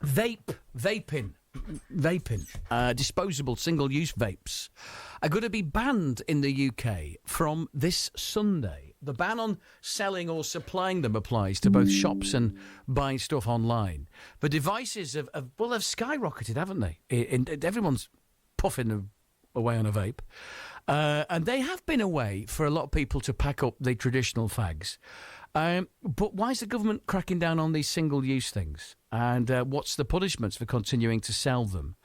Vaping, disposable single-use vapes are going to be banned in the UK from this Sunday. The ban on selling or supplying them applies to both shops and buying stuff online. The devices have skyrocketed, haven't they? Everyone's puffing away on a vape. And they have been a way for a lot of people to pack up the traditional fags. But why is the government cracking down on these single-use things? And what's the punishments for continuing to sell them?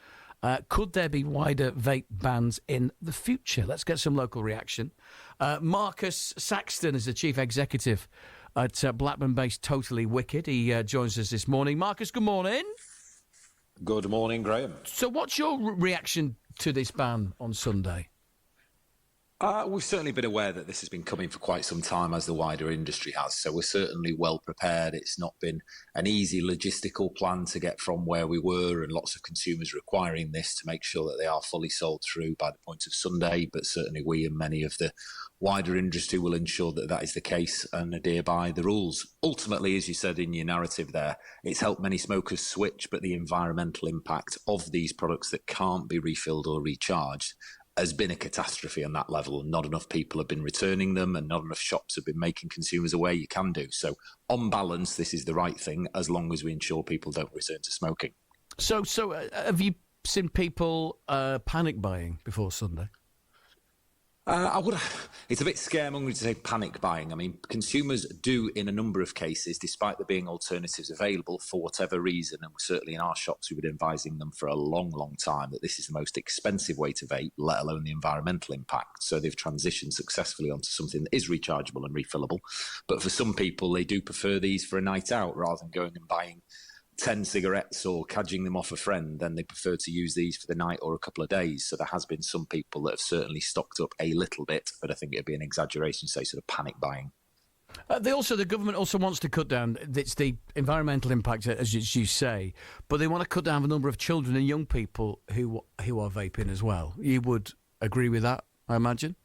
Could there be wider vape bans in the future? Let's get some local reaction. Marcus Saxton is the chief executive at Blackburn-based Totally Wicked. He joins us this morning. Marcus, good morning. Good morning, Graham. So what's your reaction to this ban on Sunday? We've certainly been aware that this has been coming for quite some time, as the wider industry has, so we're certainly well prepared. It's not been an easy logistical plan to get from where we were, and lots of consumers requiring this to make sure that they are fully sold through by the point of Sunday, but certainly we and many of the wider industry will ensure that that is the case and adhere by the rules. Ultimately, as you said in your narrative there, it's helped many smokers switch, but the environmental impact of these products that can't be refilled or recharged has been a catastrophe on that level. Not enough people have been returning them, and not enough shops have been making consumers aware you can do. So on balance, this is the right thing, as long as we ensure people don't return to smoking. So have you seen people panic buying before Sunday? It's a bit scaremongering to say panic buying. I mean, consumers do, in a number of cases, despite there being alternatives available for whatever reason, and certainly in our shops we've been advising them for a long, long time that this is the most expensive way to vape, let alone the environmental impact. So they've transitioned successfully onto something that is rechargeable and refillable. But for some people, they do prefer these for a night out rather than going and buying 10 cigarettes or cadging them off a friend. Then they prefer to use these for the night or a couple of days. So there has been some people that have certainly stocked up a little bit, but I think it'd be an exaggeration to say sort of panic buying. The government also wants to cut down, it's the environmental impact, as you say, but they want to cut down the number of children and young people who are vaping as well. You would agree with that, I imagine?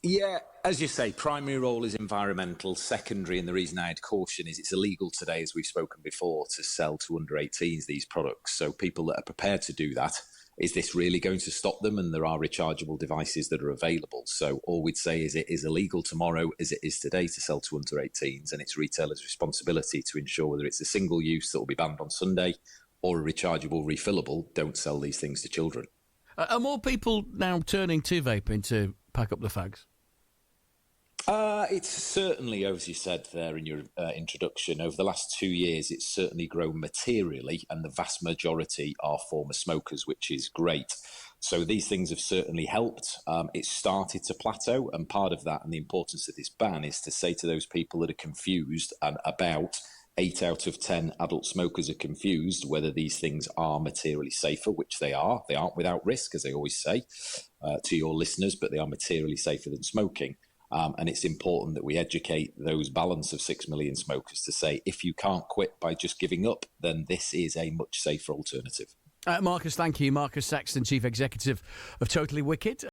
Yeah, as you say, primary role is environmental. Secondary, and the reason I had caution, is it's illegal today, as we've spoken before, to sell to under 18s these products. So people that are prepared to do that, is this really going to stop them? And there are rechargeable devices that are available. So all we'd say is it is illegal tomorrow, as it is today, to sell to under 18s, and it's retailers' responsibility to ensure whether it's a single use that will be banned on Sunday or a rechargeable refillable. Don't sell these things to children. Are more people now turning to vaping to pack up the fags? It's certainly, as you said there in your introduction, over the last 2 years, it's certainly grown materially, and the vast majority are former smokers, which is great. So these things have certainly helped. It's started to plateau, and part of that and the importance of this ban is to say to those people that are confused, and about 8 out of 10 adult smokers are confused whether these things are materially safer, which they are. They aren't without risk, as I always say to your listeners, but they are materially safer than smoking. And it's important that we educate those balance of 6 million smokers to say, if you can't quit by just giving up, then this is a much safer alternative. Marcus, thank you. Marcus Saxton, Chief Executive of Totally Wicked.